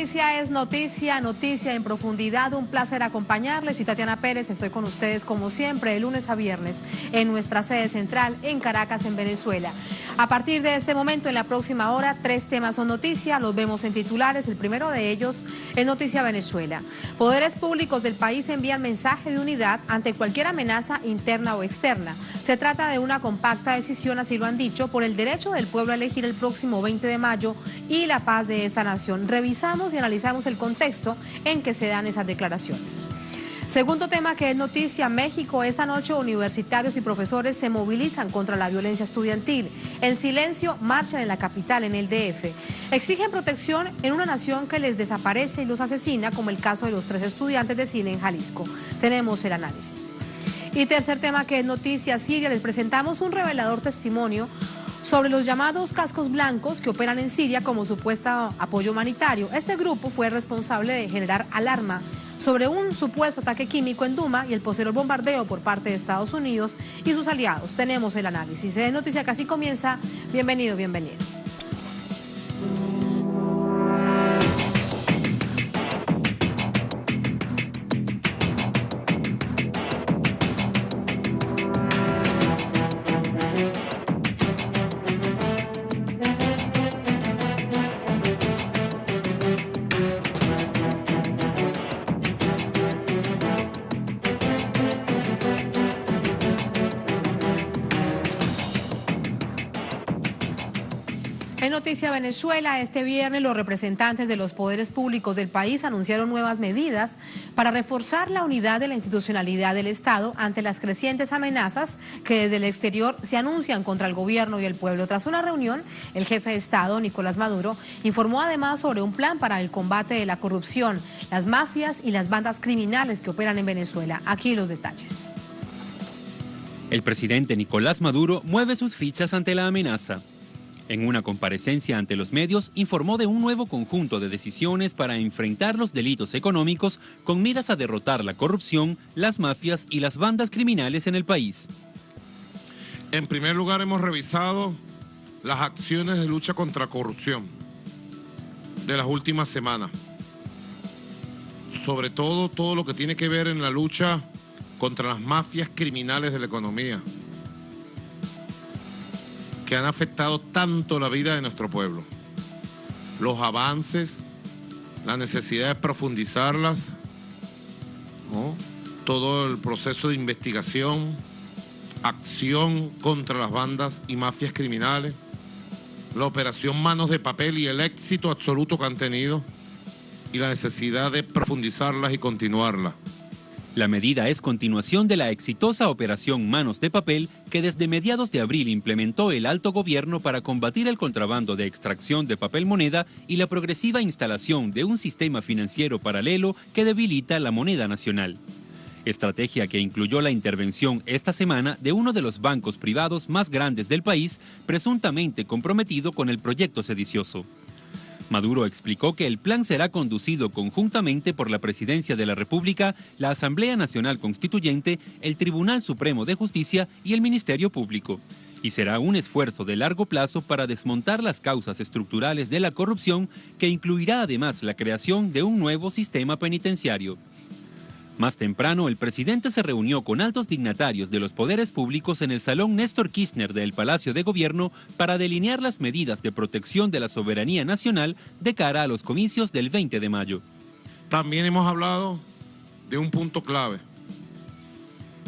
noticia es noticia, noticia en profundidad. Un placer acompañarles. Soy Tatiana Pérez, estoy con ustedes como siempre de lunes a viernes en nuestra sede central en Caracas, en Venezuela. A partir de este momento, en la próxima hora, 3 temas son noticia, los vemos en titulares. El primero de ellos es Noticia Venezuela. Poderes públicos del país envían mensaje de unidad ante cualquier amenaza interna o externa. Se trata de una compacta decisión, así lo han dicho, por el derecho del pueblo a elegir el próximo 20 de mayo y la paz de esta nación. Revisamos y analizamos el contexto en que se dan esas declaraciones. Segundo tema que es noticia, México. Esta noche universitarios y profesores se movilizan contra la violencia estudiantil. En silencio marchan en la capital, en el DF. Exigen protección en una nación que les desaparece y los asesina, como el caso de los 3 estudiantes de cine en Jalisco. Tenemos el análisis. Y tercer tema que es noticia, Siria. Les presentamos un revelador testimonio sobre los llamados cascos blancos que operan en Siria como supuesto apoyo humanitario. Este grupo fue responsable de generar alarma sobre un supuesto ataque químico en Duma y el posterior bombardeo por parte de Estados Unidos y sus aliados. Tenemos el análisis. Es noticia que así comienza. Bienvenido, bienvenidos. En Noticia Venezuela, este viernes los representantes de los poderes públicos del país anunciaron nuevas medidas para reforzar la unidad de la institucionalidad del Estado ante las crecientes amenazas que desde el exterior se anuncian contra el gobierno y el pueblo. Tras una reunión, el jefe de Estado, Nicolás Maduro, informó además sobre un plan para el combate de la corrupción, las mafias y las bandas criminales que operan en Venezuela. Aquí los detalles. El presidente Nicolás Maduro mueve sus fichas ante la amenaza. En una comparecencia ante los medios, informó de un nuevo conjunto de decisiones para enfrentar los delitos económicos con miras a derrotar la corrupción, las mafias y las bandas criminales en el país. En primer lugar, hemos revisado las acciones de lucha contra corrupción de las últimas semanas. Sobre todo lo que tiene que ver en la lucha contra las mafias criminales de la economía, que han afectado tanto la vida de nuestro pueblo. Los avances, la necesidad de profundizarlas, ¿no? Todo el proceso de investigación, acción contra las bandas y mafias criminales, la operación Manos de Papel y el éxito absoluto que han tenido, y la necesidad de profundizarlas y continuarlas. La medida es continuación de la exitosa operación Manos de Papel que desde mediados de abril implementó el alto gobierno para combatir el contrabando de extracción de papel moneda y la progresiva instalación de un sistema financiero paralelo que debilita la moneda nacional. Estrategia que incluyó la intervención esta semana de uno de los bancos privados más grandes del país, presuntamente comprometido con el proyecto sedicioso. Maduro explicó que el plan será conducido conjuntamente por la Presidencia de la República, la Asamblea Nacional Constituyente, el Tribunal Supremo de Justicia y el Ministerio Público. Y será un esfuerzo de largo plazo para desmontar las causas estructurales de la corrupción, que incluirá además la creación de un nuevo sistema penitenciario. Más temprano, el presidente se reunió con altos dignatarios de los poderes públicos en el Salón Néstor Kirchner del Palacio de Gobierno para delinear las medidas de protección de la soberanía nacional de cara a los comicios del 20 de mayo. También hemos hablado de un punto clave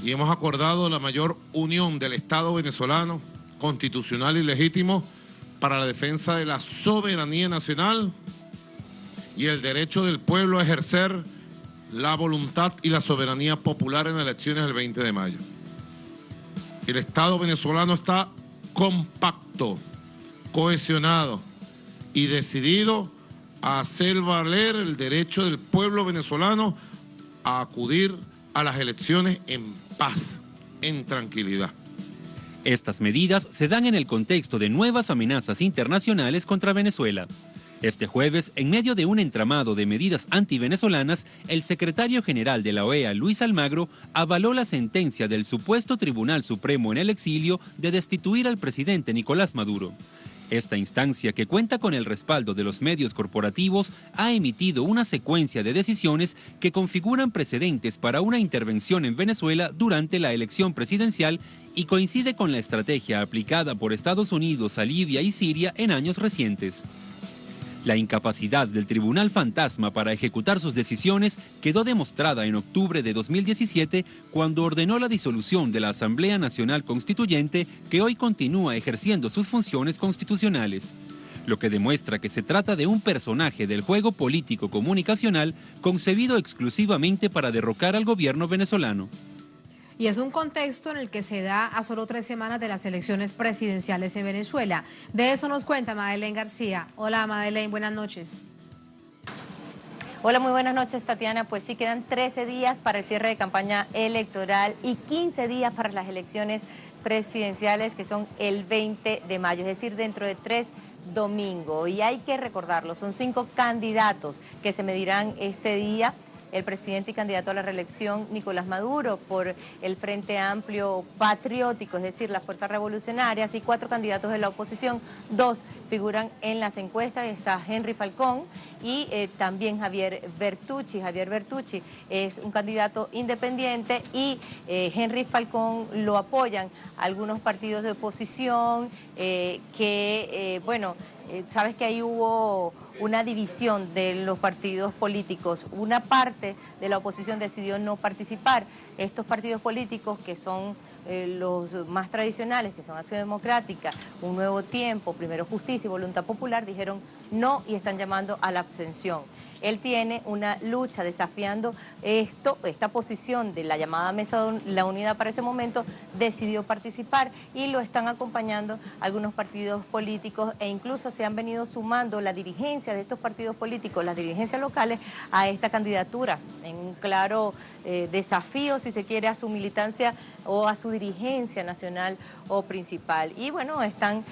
y hemos acordado la mayor unión del Estado venezolano, constitucional y legítimo, para la defensa de la soberanía nacional y el derecho del pueblo a ejercer la voluntad y la soberanía popular en elecciones del 20 de mayo. El Estado venezolano está compacto, cohesionado y decidido a hacer valer el derecho del pueblo venezolano a acudir a las elecciones en paz, en tranquilidad. Estas medidas se dan en el contexto de nuevas amenazas internacionales contra Venezuela. Este jueves, en medio de un entramado de medidas antivenezolanas, el secretario general de la OEA, Luis Almagro, avaló la sentencia del supuesto Tribunal Supremo en el exilio de destituir al presidente Nicolás Maduro. Esta instancia, que cuenta con el respaldo de los medios corporativos, ha emitido una secuencia de decisiones que configuran precedentes para una intervención en Venezuela durante la elección presidencial y coincide con la estrategia aplicada por Estados Unidos a Libia y Siria en años recientes. La incapacidad del Tribunal Fantasma para ejecutar sus decisiones quedó demostrada en octubre de 2017 cuando ordenó la disolución de la Asamblea Nacional Constituyente, que hoy continúa ejerciendo sus funciones constitucionales, lo que demuestra que se trata de un personaje del juego político comunicacional concebido exclusivamente para derrocar al gobierno venezolano. Y es un contexto en el que se da a solo 3 semanas de las elecciones presidenciales en Venezuela. De eso nos cuenta Madeleine García. Hola Madeleine, buenas noches. Hola, muy buenas noches, Tatiana. Pues sí, quedan 13 días para el cierre de campaña electoral y 15 días para las elecciones presidenciales, que son el 20 de mayo, es decir, dentro de 3 domingos. Y hay que recordarlo, son 5 candidatos que se medirán este día. El presidente y candidato a la reelección, Nicolás Maduro, por el Frente Amplio Patriótico, es decir, las fuerzas revolucionarias, y 4 candidatos de la oposición. 2 figuran en las encuestas, está Henry Falcón y también Javier Bertucci. Javier Bertucci es un candidato independiente y Henry Falcón lo apoyan algunos partidos de oposición sabes que ahí hubo una división de los partidos políticos. Una parte de la oposición decidió no participar. Estos partidos políticos, que son los más tradicionales, que son Acción Democrática, Un Nuevo Tiempo, Primero Justicia y Voluntad Popular, dijeron no y están llamando a la abstención. Él tiene una lucha desafiando esta posición de la llamada Mesa de la Unidad. Para ese momento decidió participar y lo están acompañando algunos partidos políticos, e incluso se han venido sumando la dirigencia de estos partidos políticos, las dirigencias locales, a esta candidatura, en un claro desafío, si se quiere, a su militancia o a su dirigencia nacional o principal. Y bueno, están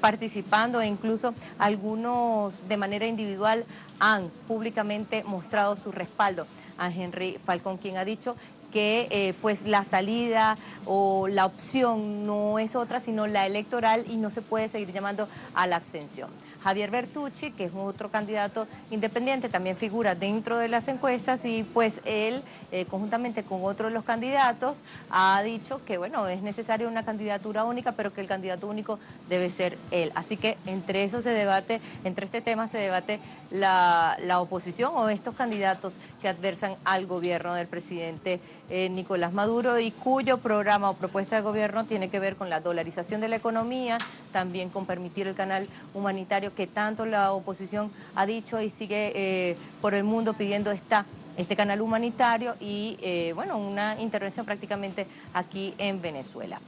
participando, e incluso algunos de manera individual han públicamente mostrado su respaldo a Henry Falcón, quien ha dicho que pues la salida o la opción no es otra sino la electoral y no se puede seguir llamando a la abstención. Javier Bertucci, que es otro candidato independiente, también figura dentro de las encuestas, y pues él, conjuntamente con otros de los candidatos, ha dicho que bueno, es necesaria una candidatura única, pero que el candidato único debe ser él. Así que entre este tema se debate la oposición o estos candidatos que adversan al gobierno del presidente Nicolás Maduro, y cuyo programa o propuesta de gobierno tiene que ver con la dolarización de la economía, también con permitir el canal humanitario que tanto la oposición ha dicho y sigue por el mundo pidiendo este canal humanitario y una intervención prácticamente aquí en Venezuela.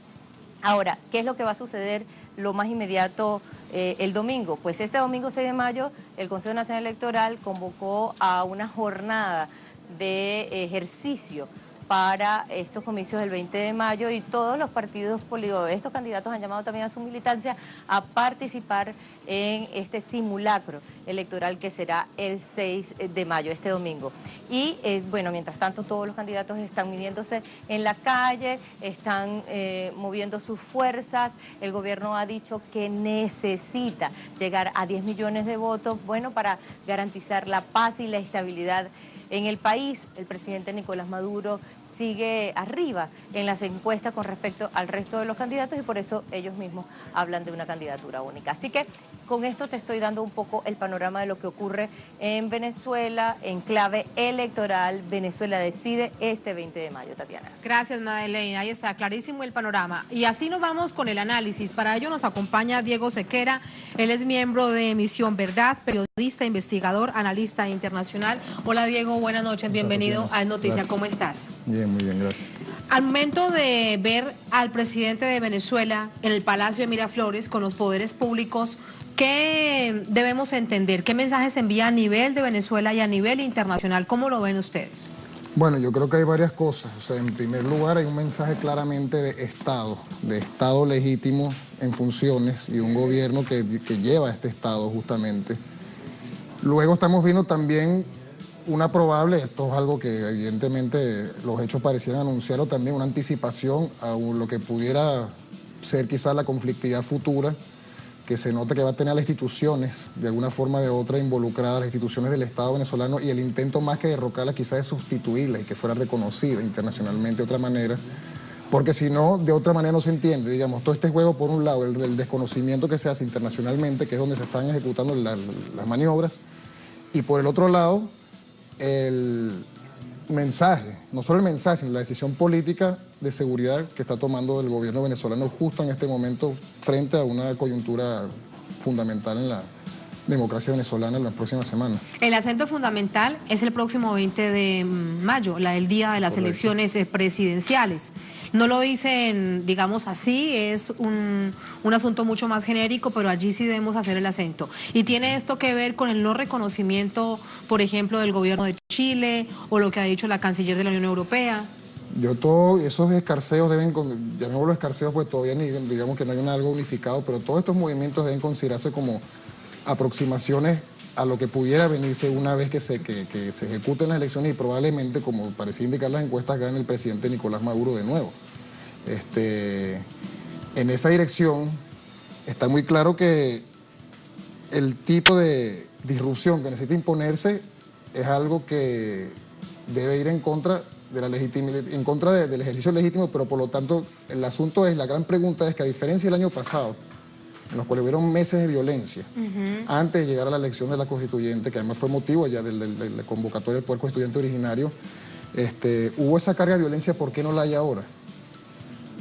Ahora, ¿qué es lo que va a suceder lo más inmediato el domingo? Pues este domingo 6 de mayo el Consejo Nacional Electoral convocó a una jornada de ejercicio para estos comicios del 20 de mayo, y todos los partidos políticos, estos candidatos han llamado también a su militancia a participar en este simulacro electoral que será el 6 de mayo, este domingo. Y mientras tanto todos los candidatos están midiéndose en la calle, están moviendo sus fuerzas. El gobierno ha dicho que necesita llegar a 10 millones de votos, para garantizar la paz y la estabilidad en el país. El presidente Nicolás Maduro sigue arriba en las encuestas con respecto al resto de los candidatos, y por eso ellos mismos hablan de una candidatura única. Así que con esto te estoy dando un poco el panorama de lo que ocurre en Venezuela en clave electoral. Venezuela decide este 20 de mayo, Tatiana. Gracias, Madeleine. Ahí está, clarísimo el panorama. Y así nos vamos con el análisis. Para ello nos acompaña Diego Sequera. Él es miembro de Misión Verdad, periodista, investigador, analista internacional. Hola, Diego, buenas noches. Bienvenido a Noticias. Gracias. ¿Cómo estás? Bien, muy bien, gracias. Al momento de ver al presidente de Venezuela en el Palacio de Miraflores con los poderes públicos, ¿qué debemos entender? ¿Qué mensajes envía a nivel de Venezuela y a nivel internacional? ¿Cómo lo ven ustedes? Bueno, yo creo que hay varias cosas. O sea, en primer lugar hay un mensaje claramente de Estado legítimo en funciones, y un gobierno que lleva a este Estado justamente. Luego estamos viendo también una probable, esto es algo que evidentemente los hechos parecieran anunciarlo también, una anticipación a lo que pudiera ser quizás la conflictividad futura, que se nota que va a tener a las instituciones, de alguna forma o de otra, involucradas, las instituciones del Estado venezolano, y el intento más que derrocarlas quizás de sustituirlas y que fuera reconocida internacionalmente de otra manera, porque si no, de otra manera no se entiende, digamos, todo este juego, por un lado, el desconocimiento que se hace internacionalmente, que es donde se están ejecutando las maniobras, y por el otro lado, el mensaje, no solo el mensaje, sino la decisión política de seguridad que está tomando el gobierno venezolano justo en este momento frente a una coyuntura fundamental en la democracia venezolana en las próximas semanas. El acento fundamental es el próximo 20 de mayo, el día de las elecciones presidenciales. No lo dicen, digamos así, es un asunto mucho más genérico, pero allí sí debemos hacer el acento. Y tiene esto que ver con el no reconocimiento, por ejemplo, del gobierno de Chile o lo que ha dicho la canciller de la Unión Europea. Todos esos escarceos deben, llamémoslo escarceos, pues todavía digamos que no hay algo unificado, pero todos estos movimientos deben considerarse como aproximaciones a lo que pudiera venirse una vez que se ejecuten las elecciones y probablemente, como parecía indicar las encuestas, gane el presidente Nicolás Maduro de nuevo. En esa dirección está muy claro que el tipo de disrupción que necesita imponerse es algo que debe ir en contra de la legitimidad, en contra del ejercicio legítimo, pero por lo tanto el asunto es, la gran pregunta es que a diferencia del año pasado, en los cuales hubieron meses de violencia, antes de llegar a la elección de la constituyente, que además fue motivo ya de la convocatoria del poder constituyente originario, hubo esa carga de violencia, ¿por qué no la hay ahora?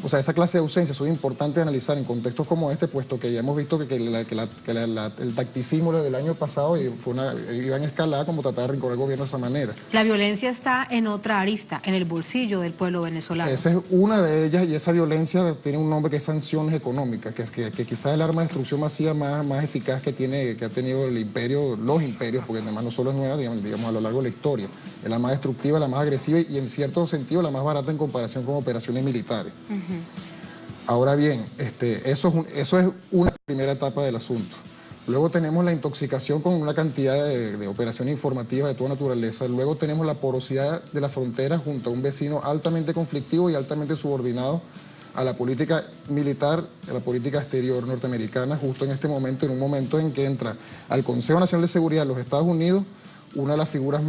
O sea, esa clase de ausencias son importantes de analizar en contextos como este, puesto que ya hemos visto que el tacticismo del año pasado iba en escalada como tratar de arrinconar el gobierno de esa manera. La violencia está en otra arista, en el bolsillo del pueblo venezolano. Esa es una de ellas, y esa violencia tiene un nombre que es sanciones económicas, que quizás es el arma de destrucción masiva más eficaz que ha tenido el imperio, los imperios, porque además no solo es nueva, digamos a lo largo de la historia. Es la más destructiva, la más agresiva y en cierto sentido la más barata en comparación con operaciones militares. Ahora bien, eso es una primera etapa del asunto. Luego tenemos la intoxicación con una cantidad de operaciones informativas de toda naturaleza. Luego tenemos la porosidad de la frontera junto a un vecino altamente conflictivo y altamente subordinado a la política militar, a la política exterior norteamericana, justo en este momento, en un momento en que entra al Consejo Nacional de Seguridad de los Estados Unidos, una de las figuras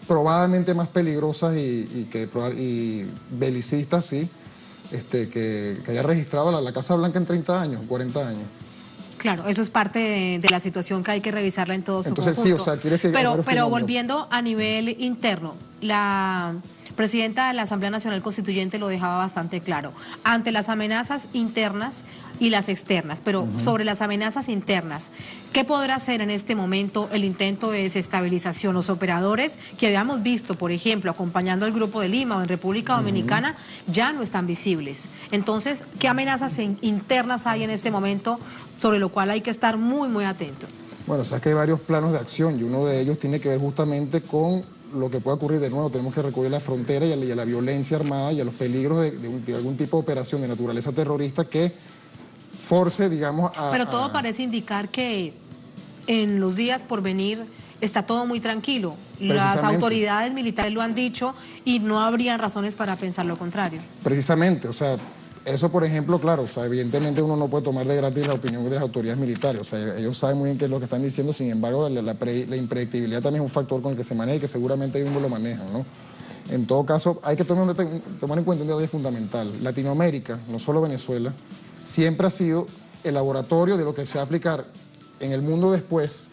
probablemente más peligrosas y belicistas, sí, que haya registrado la Casa Blanca en 30 años, 40 años. Claro, eso es parte de la situación que hay que revisarla en todo su conjunto. Entonces sí, o sea, quiere decir... Pero volviendo a nivel interno, la presidenta de la Asamblea Nacional Constituyente lo dejaba bastante claro, ante las amenazas internas y las externas, pero sobre las amenazas internas, ¿qué podrá hacer en este momento el intento de desestabilización? Los operadores que habíamos visto, por ejemplo, acompañando al Grupo de Lima o en República Dominicana, ya no están visibles. Entonces, ¿qué amenazas internas hay en este momento sobre lo cual hay que estar muy, muy atento? Bueno, sabes que hay varios planos de acción y uno de ellos tiene que ver justamente con lo que puede ocurrir de nuevo. Tenemos que recurrir a la frontera y a la violencia armada y a los peligros de algún tipo de operación de naturaleza terrorista que force, digamos, Pero todo parece indicar que en los días por venir está todo muy tranquilo. Las autoridades militares lo han dicho y no habrían razones para pensar lo contrario. Precisamente, o sea, eso, por ejemplo, claro, o sea, evidentemente uno no puede tomar de gratis la opinión de las autoridades militares, o sea, ellos saben muy bien qué es lo que están diciendo, sin embargo, la impredictibilidad también es un factor con el que se maneja y que seguramente ellos mismos lo manejan, ¿no? En todo caso, hay que tomar en cuenta un detalle fundamental. Latinoamérica, no solo Venezuela, siempre ha sido el laboratorio de lo que se va a aplicar en el mundo después,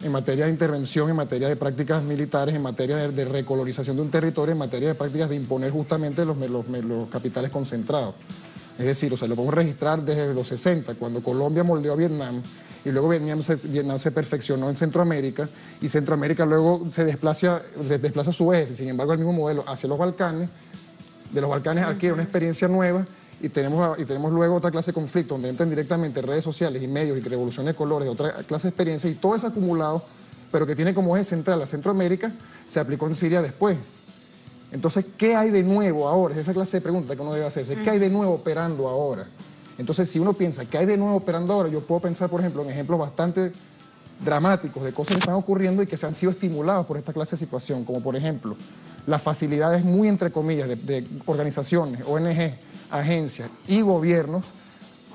en materia de intervención, en materia de prácticas militares, en materia de recolonización de un territorio, en materia de prácticas de imponer justamente los capitales concentrados. Es decir, o sea, lo podemos registrar desde los 60, cuando Colombia moldeó a Vietnam, y luego Vietnam se perfeccionó en Centroamérica, y Centroamérica luego se desplaza a su vez, sin embargo el mismo modelo hacia los Balcanes, de los Balcanes adquiere una experiencia nueva, y tenemos luego otra clase de conflicto, donde entran directamente redes sociales y medios y revolución de colores, otra clase de experiencia, y todo eso acumulado, pero que tiene como eje central a Centroamérica, se aplicó en Siria después. Entonces, ¿qué hay de nuevo ahora? Es esa clase de pregunta que uno debe hacerse. ¿Qué hay de nuevo operando ahora? Entonces, si uno piensa, ¿qué hay de nuevo operando ahora? Yo puedo pensar, por ejemplo, en ejemplos bastante dramáticos de cosas que están ocurriendo y que se han sido estimulados por esta clase de situación, como por ejemplo, las facilidades muy entre comillas de organizaciones, ONG, agencias y gobiernos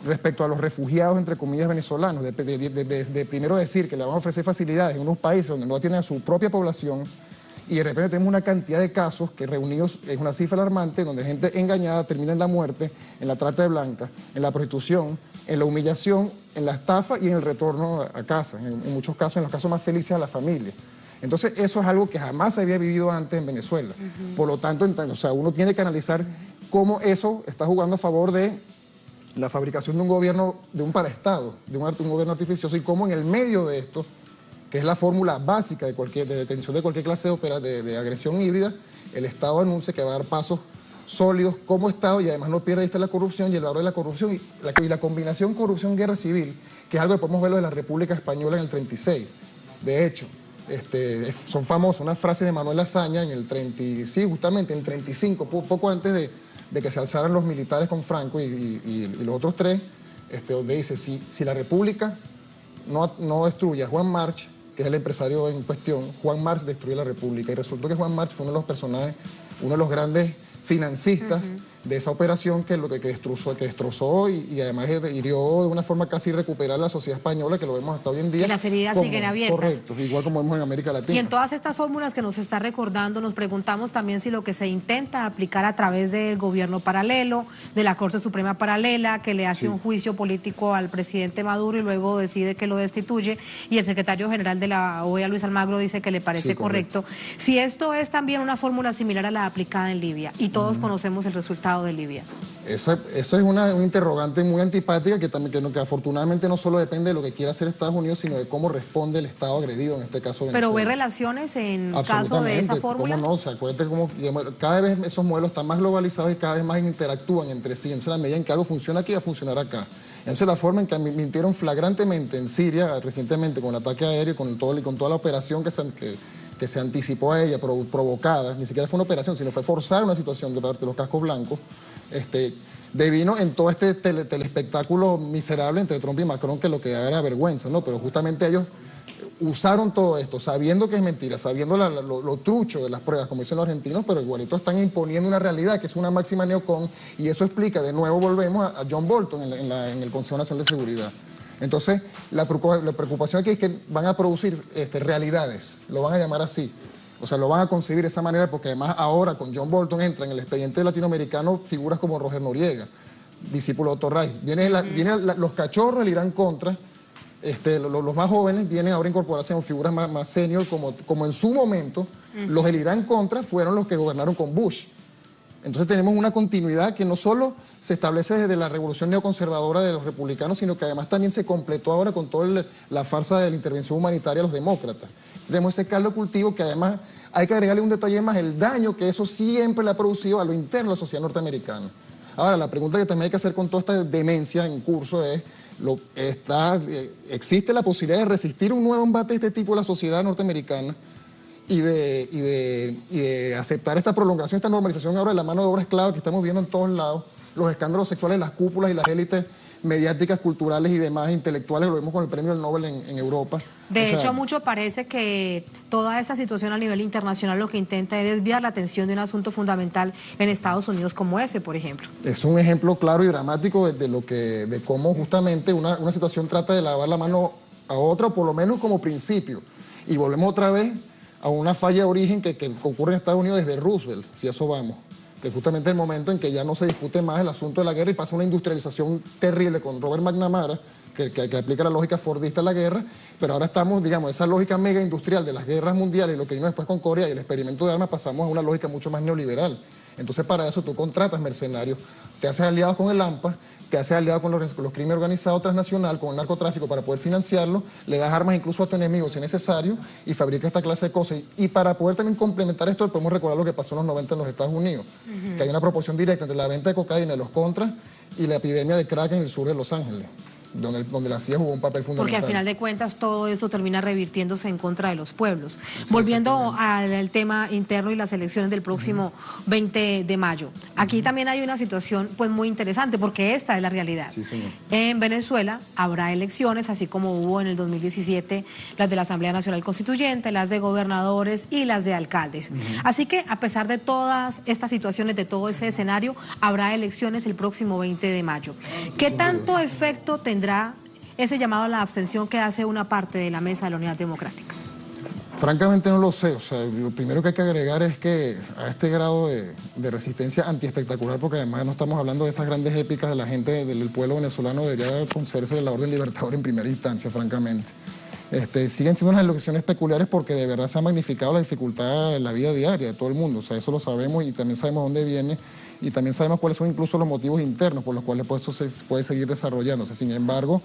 respecto a los refugiados, entre comillas, venezolanos, de primero decir que le van a ofrecer facilidades en unos países donde no tienen a su propia población, y de repente tenemos una cantidad de casos que reunidos es una cifra alarmante, donde gente engañada termina en la muerte, en la trata de blancas, en la prostitución, en la humillación, en la estafa y en el retorno a casa, en muchos casos, en los casos más felices a la familia. Entonces, eso es algo que jamás se había vivido antes en Venezuela. Por lo tanto, o sea, uno tiene que analizar cómo eso está jugando a favor de la fabricación de un gobierno, de un paraestado, de un gobierno artificioso, y cómo en el medio de esto, que es la fórmula básica de detención de cualquier clase de agresión híbrida, el Estado anuncia que va a dar pasos sólidos como Estado y además no pierde de vista la corrupción y el valor de la corrupción y la combinación corrupción-guerra civil, que es algo que podemos verlo de la República Española en el 36. De hecho, son famosas unas frases de Manuel Azaña en el 35, poco antes de que se alzaran los militares con Franco y los otros tres, donde dice, si la República no destruye a Juan March, que es el empresario en cuestión, Juan March destruye la República. Y resultó que Juan March fue uno de los personajes, uno de los grandes financistas de esa operación que destrozó y además hirió de una forma casi irrecuperable a la sociedad española, que lo vemos hasta hoy en día. Y las heridas siguen abiertas. Correcto, igual como vemos en América Latina. Y en todas estas fórmulas que nos está recordando, nos preguntamos también si lo que se intenta aplicar a través del gobierno paralelo, de la Corte Suprema paralela, que le hace un juicio político al presidente Maduro y luego decide que lo destituye, y el secretario general de la OEA, Luis Almagro, dice que le parece correcto. Si esto es también una fórmula similar a la aplicada en Libia, y todos conocemos el resultado de Libia. Eso es una interrogante muy antipática que afortunadamente no solo depende de lo que quiera hacer Estados Unidos, sino de cómo responde el Estado agredido, en este caso Venezuela. ¿Pero ve relaciones en caso de esa fórmula? ¿Cómo no? O sea, acuérdate cómo cada vez esos modelos están más globalizados y cada vez más interactúan entre sí. Entonces, la medida en que algo funciona aquí, va a funcionar acá. Entonces, la forma en que mintieron flagrantemente en Siria recientemente con el ataque aéreo y con toda la operación que se anticipó a ella, provocada, ni siquiera fue una operación, sino fue forzar una situación de parte de los cascos blancos, devino en todo este telespectáculo miserable entre Trump y Macron, que lo que da era vergüenza, ¿no? Pero justamente ellos usaron todo esto, sabiendo que es mentira, sabiendo lo trucho de las pruebas, como dicen los argentinos, pero igualito están imponiendo una realidad que es una máxima neocon, y eso explica, de nuevo volvemos a John Bolton en el Consejo Nacional de Seguridad. Entonces, la preocupación aquí es que van a producir realidades, lo van a llamar así. O sea, lo van a concebir de esa manera porque además ahora con John Bolton entra en el expediente latinoamericano figuras como Roger Noriega, discípulo de Otto Reich. Vienen los cachorros del Irán Contra, los más jóvenes vienen ahora a incorporarse en figuras más senior, como en su momento los del Irán Contra fueron los que gobernaron con Bush. Entonces tenemos una continuidad que no solo se establece desde la revolución neoconservadora de los republicanos, sino que además también se completó ahora con toda la farsa de la intervención humanitaria de los demócratas. Tenemos ese caldo cultivo que además hay que agregarle un detalle más, el daño que eso siempre le ha producido a lo interno de la sociedad norteamericana. Ahora, la pregunta que también hay que hacer con toda esta demencia en curso es, ¿existe la posibilidad de resistir un nuevo embate de este tipo en la sociedad norteamericana? Y de aceptar esta prolongación, esta normalización ahora de la mano de obra esclava que estamos viendo en todos lados, los escándalos sexuales, las cúpulas y las élites mediáticas, culturales y demás, intelectuales, lo vemos con el premio Nobel en Europa. De hecho, mucho parece que toda esta situación a nivel internacional lo que intenta es desviar la atención de un asunto fundamental en Estados Unidos como ese, por ejemplo. Es un ejemplo claro y dramático de cómo justamente una situación trata de lavar la mano a otra, o por lo menos como principio. Y volvemos otra vez a una falla de origen que ocurre en Estados Unidos desde Roosevelt, si a eso vamos, que es justamente el momento en que ya no se discute más el asunto de la guerra y pasa una industrialización terrible con Robert McNamara, que aplica la lógica fordista a la guerra, pero ahora estamos, digamos, esa lógica mega industrial de las guerras mundiales y lo que vino después con Corea y el experimento de armas, pasamos a una lógica mucho más neoliberal. Entonces, para eso tú contratas mercenarios, te haces aliados con el AMPA, te haces aliado con los crímenes organizados transnacional, con el narcotráfico para poder financiarlo, le das armas incluso a tu enemigo si es necesario y fabrica esta clase de cosas. Y para poder también complementar esto, podemos recordar lo que pasó en los 90 en los Estados Unidos, que hay una proporción directa entre la venta de cocaína de los contras y la epidemia de crack en el sur de Los Ángeles. donde la CIA jugó un papel fundamental. Porque al final de cuentas todo esto termina revirtiéndose en contra de los pueblos. Volviendo al tema interno y las elecciones del próximo 20 de mayo. Aquí también hay una situación pues muy interesante, porque esta es la realidad. Sí, señor. En Venezuela habrá elecciones, así como hubo en el 2017 las de la Asamblea Nacional Constituyente, las de gobernadores y las de alcaldes. Así que a pesar de todas estas situaciones, de todo ese escenario, habrá elecciones el próximo 20 de mayo. ¿Qué tanto efecto tendrá ese llamado a la abstención que hace una parte de la Mesa de la Unidad Democrática? Francamente no lo sé. O sea, lo primero que hay que agregar es que a este grado de resistencia antiespectacular, porque además no estamos hablando de esas grandes épicas de la gente del pueblo venezolano, debería concederse la orden libertadora en primera instancia, francamente. Siguen siendo unas elecciones peculiares porque de verdad se ha magnificado la dificultad en la vida diaria de todo el mundo. O sea, eso lo sabemos y también sabemos dónde viene y también sabemos cuáles son incluso los motivos internos por los cuales pues, eso se puede seguir desarrollándose. Sin embargo,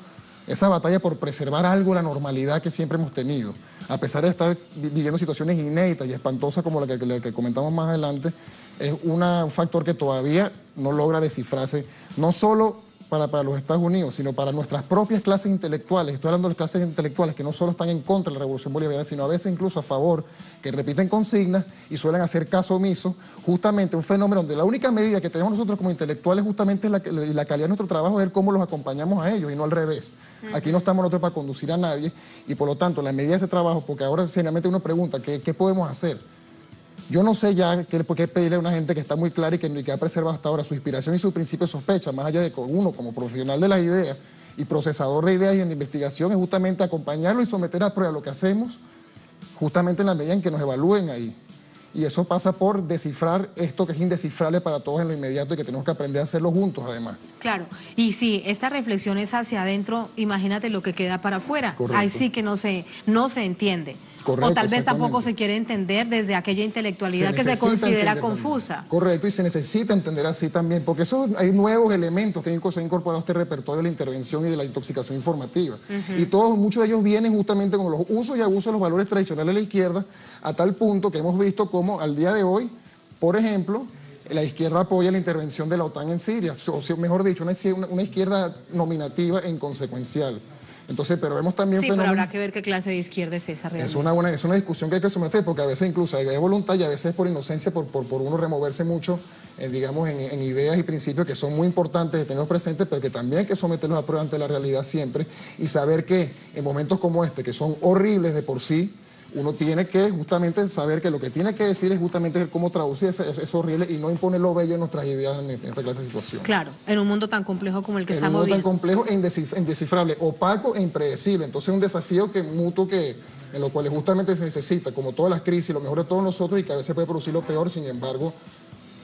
esa batalla por preservar algo de la normalidad que siempre hemos tenido, a pesar de estar viviendo situaciones inéditas y espantosas como la que comentamos más adelante, es un factor que todavía no logra descifrarse, no solo para los Estados Unidos, sino para nuestras propias clases intelectuales. Estoy hablando de las clases intelectuales que no solo están en contra de la Revolución Bolivariana, sino a veces incluso a favor, que repiten consignas y suelen hacer caso omiso, justamente un fenómeno donde la única medida que tenemos nosotros como intelectuales justamente es la calidad de nuestro trabajo, es ver cómo los acompañamos a ellos y no al revés. Aquí no estamos nosotros para conducir a nadie y por lo tanto la medida de ese trabajo, porque ahora generalmente uno pregunta, ¿qué podemos hacer? Yo no sé ya por qué pedirle a una gente que está muy clara y que ha preservado hasta ahora su inspiración y su principio de sospecha, más allá de que uno como profesional de las ideas y procesador de ideas y en investigación, es justamente acompañarlo y someter a prueba lo que hacemos, justamente en la medida en que nos evalúen ahí. Y eso pasa por descifrar esto que es indescifrable para todos en lo inmediato y que tenemos que aprender a hacerlo juntos además. Claro, y si esta reflexión es hacia adentro, imagínate lo que queda para afuera. Correcto. Ahí sí que no se entiende. Correcto, o tal vez tampoco se quiere entender desde aquella intelectualidad que se considera confusa. También. Correcto, y se necesita entender así también, porque hay nuevos elementos que se han incorporado a este repertorio de la intervención y de la intoxicación informativa. Y muchos de ellos vienen justamente con los usos y abusos de los valores tradicionales de la izquierda, a tal punto que hemos visto cómo al día de hoy, por ejemplo, la izquierda apoya la intervención de la OTAN en Siria, o mejor dicho, una izquierda nominativa e inconsecuencial. Entonces, pero vemos también pero habrá que ver qué clase de izquierda es esa realmente. Es una discusión que hay que someter, porque a veces incluso hay voluntad y a veces por inocencia, por uno removerse mucho, digamos, en ideas y principios que son muy importantes de tenerlos presentes, pero que también hay que someterlos a prueba ante la realidad siempre y saber que en momentos como este, que son horribles de por sí, uno tiene que justamente saber que lo que tiene que decir es justamente cómo traducir eso horrible y no imponer lo bello en nuestras ideas en esta clase de situación. Claro, en un mundo tan complejo como el que estamos viviendo. En un mundo tan complejo e indescifrable, opaco e impredecible. Entonces es un desafío mutuo en lo cual justamente se necesita, como todas las crisis, lo mejor de todos nosotros y que a veces puede producir lo peor. Sin embargo,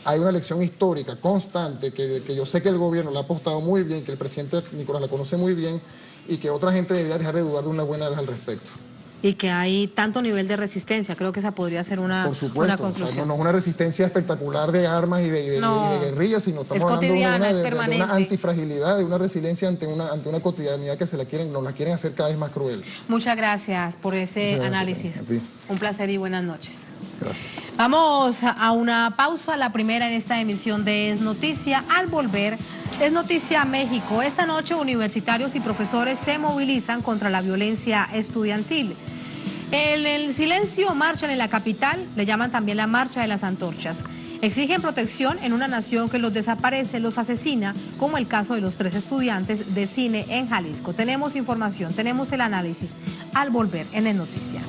hay una lección histórica constante que yo sé que el gobierno la ha apostado muy bien, que el presidente Nicolás la conoce muy bien y que otra gente debería dejar de dudar de una buena vez al respecto. Y que hay tanto nivel de resistencia, creo que esa podría ser una conclusión. O sea, no es una resistencia espectacular de armas y de guerrillas, sino estamos hablando de una antifragilidad, de una resiliencia ante una cotidianidad que nos la quieren hacer cada vez más cruel. Muchas gracias por ese análisis. Un placer y buenas noches. Gracias. Vamos a una pausa, la primera en esta emisión de Es Noticia. Al volver, Es Noticia México. Esta noche universitarios y profesores se movilizan contra la violencia estudiantil. En el silencio marchan en la capital, le llaman también la marcha de las antorchas. Exigen protección en una nación que los desaparece, los asesina, como el caso de los 3 estudiantes de cine en Jalisco. Tenemos información, tenemos el análisis al volver en Es Noticia.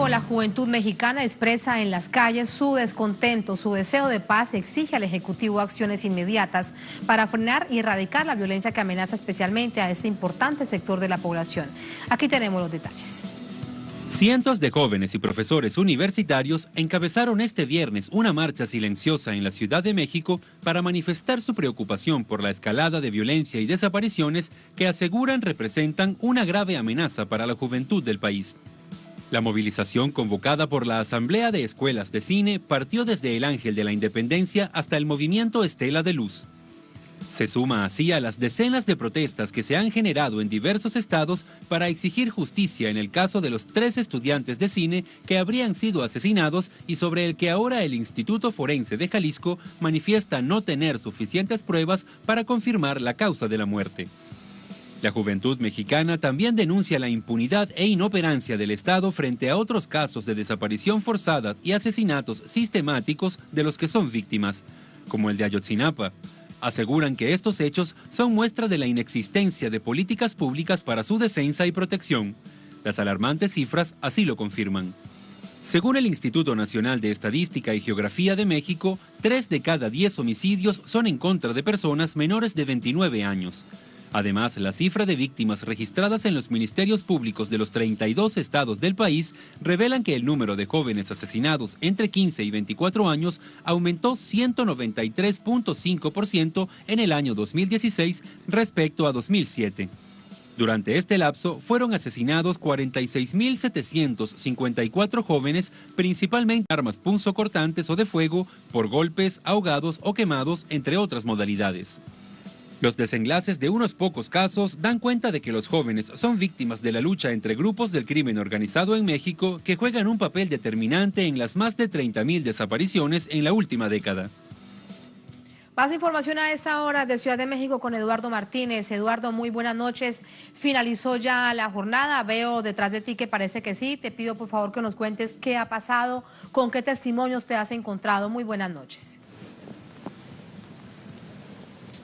La juventud mexicana expresa en las calles su descontento, su deseo de paz y exige al Ejecutivo acciones inmediatas para frenar y erradicar la violencia que amenaza especialmente a este importante sector de la población. Aquí tenemos los detalles. Cientos de jóvenes y profesores universitarios encabezaron este viernes una marcha silenciosa en la Ciudad de México para manifestar su preocupación por la escalada de violencia y desapariciones que aseguran representan una grave amenaza para la juventud del país. La movilización convocada por la Asamblea de Escuelas de Cine partió desde el Ángel de la Independencia hasta el movimiento Estela de Luz. Se suma así a las decenas de protestas que se han generado en diversos estados para exigir justicia en el caso de los 3 estudiantes de cine que habrían sido asesinados y sobre el que ahora el Instituto Forense de Jalisco manifiesta no tener suficientes pruebas para confirmar la causa de la muerte. La juventud mexicana también denuncia la impunidad e inoperancia del Estado frente a otros casos de desaparición forzada y asesinatos sistemáticos de los que son víctimas, como el de Ayotzinapa. Aseguran que estos hechos son muestra de la inexistencia de políticas públicas para su defensa y protección. Las alarmantes cifras así lo confirman. Según el Instituto Nacional de Estadística y Geografía de México, 3 de cada 10 homicidios son en contra de personas menores de 29 años. Además, la cifra de víctimas registradas en los ministerios públicos de los 32 estados del país revelan que el número de jóvenes asesinados entre 15 y 24 años aumentó 193.5% en el año 2016 respecto a 2007. Durante este lapso fueron asesinados 46.754 jóvenes, principalmente armas punzocortantes o de fuego, por golpes, ahogados o quemados, entre otras modalidades. Los desenlaces de unos pocos casos dan cuenta de que los jóvenes son víctimas de la lucha entre grupos del crimen organizado en México que juegan un papel determinante en las más de 30.000 desapariciones en la última década. Más información a esta hora de Ciudad de México con Eduardo Martínez. Eduardo, muy buenas noches. Finalizó ya la jornada. Veo detrás de ti que parece que sí. Te pido por favor que nos cuentes qué ha pasado, con qué testimonios te has encontrado. Muy buenas noches.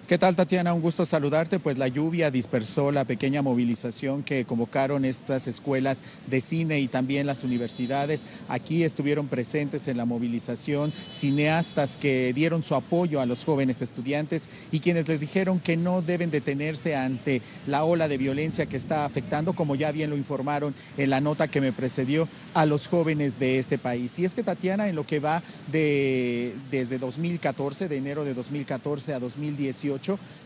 ¿Qué tal, Tatiana? Un gusto saludarte. Pues la lluvia dispersó la pequeña movilización que convocaron estas escuelas de cine y también las universidades. Aquí estuvieron presentes en la movilización cineastas que dieron su apoyo a los jóvenes estudiantes y quienes les dijeron que no deben detenerse ante la ola de violencia que está afectando, como ya bien lo informaron en la nota que me precedió, a los jóvenes de este país. Y es que, Tatiana, en lo que va desde 2014, de enero de 2014 a 2018,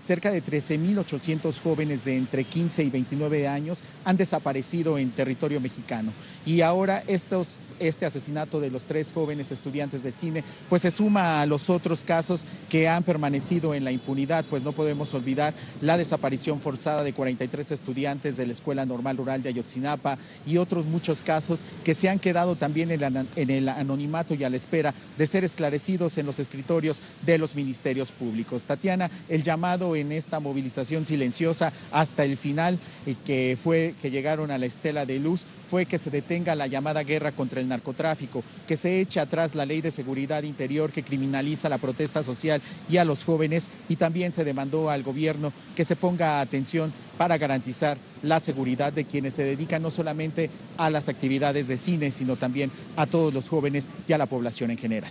cerca de 13.800 jóvenes de entre 15 y 29 años han desaparecido en territorio mexicano. Y ahora este asesinato de los 3 jóvenes estudiantes de cine pues se suma a los otros casos que han permanecido en la impunidad, pues no podemos olvidar la desaparición forzada de 43 estudiantes de la Escuela Normal Rural de Ayotzinapa y otros muchos casos que se han quedado también en el anonimato y a la espera de ser esclarecidos en los escritorios de los ministerios públicos. Tatiana, el llamado en esta movilización silenciosa hasta el final, que llegaron a la Estela de Luz, fue que se detenga la llamada guerra contra el narcotráfico, que se eche atrás la ley de seguridad interior que criminaliza la protesta social y a los jóvenes, y también se demandó al gobierno que se ponga atención para garantizar la seguridad de quienes se dedican no solamente a las actividades de cine, sino también a todos los jóvenes y a la población en general.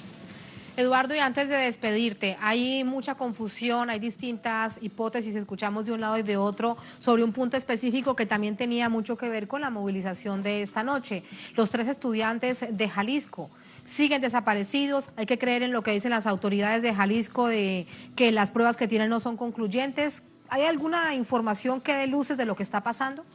Eduardo, y antes de despedirte, hay mucha confusión, hay distintas hipótesis, escuchamos de un lado y de otro sobre un punto específico que también tenía mucho que ver con la movilización de esta noche. Los 3 estudiantes de Jalisco siguen desaparecidos. Hay que creer en lo que dicen las autoridades de Jalisco, de que las pruebas que tienen no son concluyentes. ¿Hay alguna información que dé luces de lo que está pasando?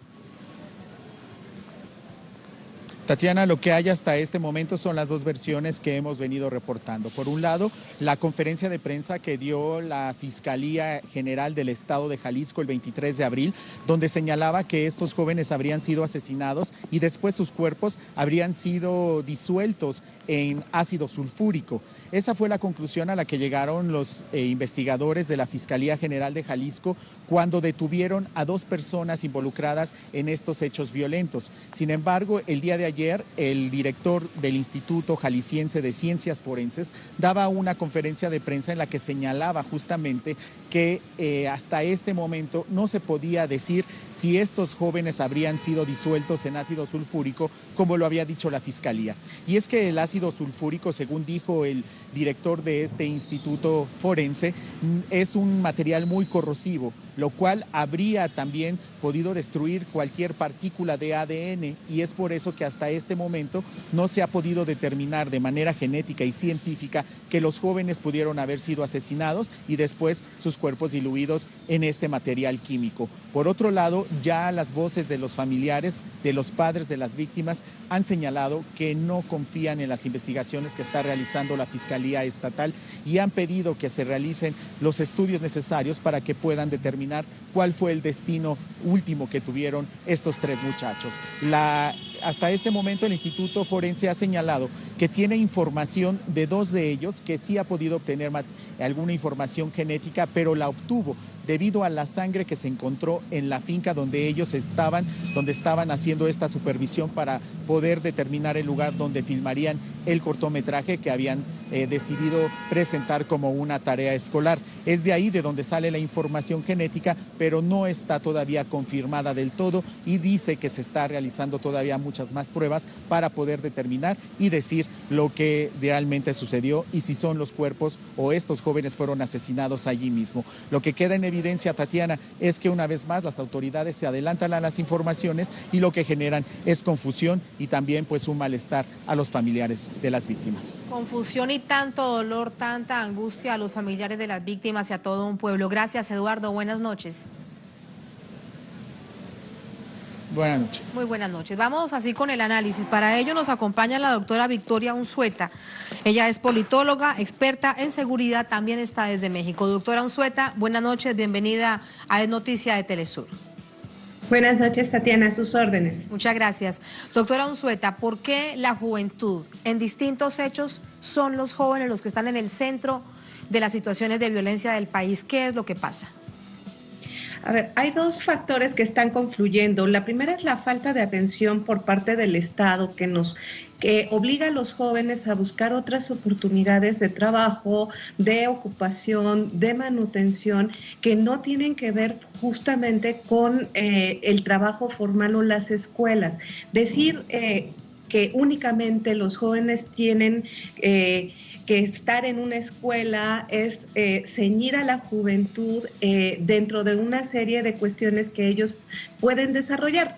Tatiana, lo que hay hasta este momento son las 2 versiones que hemos venido reportando. Por un lado, la conferencia de prensa que dio la Fiscalía General del Estado de Jalisco el 23 de abril, donde señalaba que estos jóvenes habrían sido asesinados y después sus cuerpos habrían sido disueltos en ácido sulfúrico. Esa fue la conclusión a la que llegaron los investigadores de la Fiscalía General de Jalisco cuando detuvieron a 2 personas involucradas en estos hechos violentos. Sin embargo, el día de ayer, el director del Instituto Jalisciense de Ciencias Forenses daba una conferencia de prensa en la que señalaba justamente que hasta este momento no se podía decir si estos jóvenes habrían sido disueltos en ácido sulfúrico, como lo había dicho la Fiscalía. Y es que el ácido sulfúrico, según dijo el director de este instituto forense, es un material muy corrosivo lo cual habría también podido destruir cualquier partícula de ADN, y es por eso que hasta este momento no se ha podido determinar de manera genética y científica que los jóvenes pudieron haber sido asesinados y después sus cuerpos diluidos en este material químico. Por otro lado, ya las voces de los familiares, de los padres de las víctimas, han señalado que no confían en las investigaciones que está realizando la Fiscalía Estatal y han pedido que se realicen los estudios necesarios para que puedan determinar cuál fue el destino último que tuvieron estos 3 muchachos. Hasta este momento el Instituto Forense ha señalado que tiene información de 2 de ellos, que sí ha podido obtener alguna información genética, pero la obtuvo debido a la sangre que se encontró en la finca donde ellos estaban haciendo esta supervisión para poder determinar el lugar donde filmarían el cortometraje que habían decidido presentar como una tarea escolar. Es de ahí de donde sale la información genética, pero no está todavía confirmada del todo y dice que se está realizando todavía muchas más pruebas para poder determinar y decir lo que realmente sucedió y si son los cuerpos o estos jóvenes fueron asesinados allí mismo. Lo que queda en evidencia, Tatiana, es que una vez más las autoridades se adelantan a las informaciones y lo que generan es confusión y también pues un malestar a los familiares de las víctimas. Confusión y tanto dolor, tanta angustia a los familiares de las víctimas y a todo un pueblo. Gracias, Eduardo. Buenas noches. Buenas noches. Muy buenas noches. Vamos así con el análisis. Para ello nos acompaña la doctora Victoria Unzueta. Ella es politóloga, experta en seguridad, también está desde México. Doctora Unzueta, buenas noches, bienvenida a Es Noticia de Telesur. Buenas noches, Tatiana, a sus órdenes. Muchas gracias. Doctora Unzueta, ¿por qué la juventud en distintos hechos son los jóvenes los que están en el centro de las situaciones de violencia del país? ¿Qué es lo que pasa? A ver, hay 2 factores que están confluyendo. La primera es la falta de atención por parte del Estado que obliga a los jóvenes a buscar otras oportunidades de trabajo, de ocupación, de manutención, que no tienen que ver justamente con el trabajo formal o las escuelas. Decir que únicamente los jóvenes tienen que estar en una escuela es ceñir a la juventud dentro de una serie de cuestiones que ellos pueden desarrollar.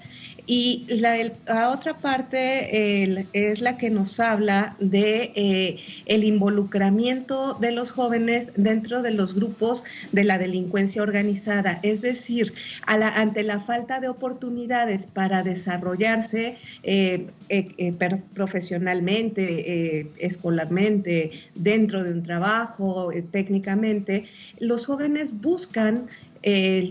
Y la otra parte es la que nos habla de el involucramiento de los jóvenes dentro de los grupos de la delincuencia organizada. Es decir, ante la falta de oportunidades para desarrollarse profesionalmente, escolarmente, dentro de un trabajo, técnicamente, los jóvenes buscan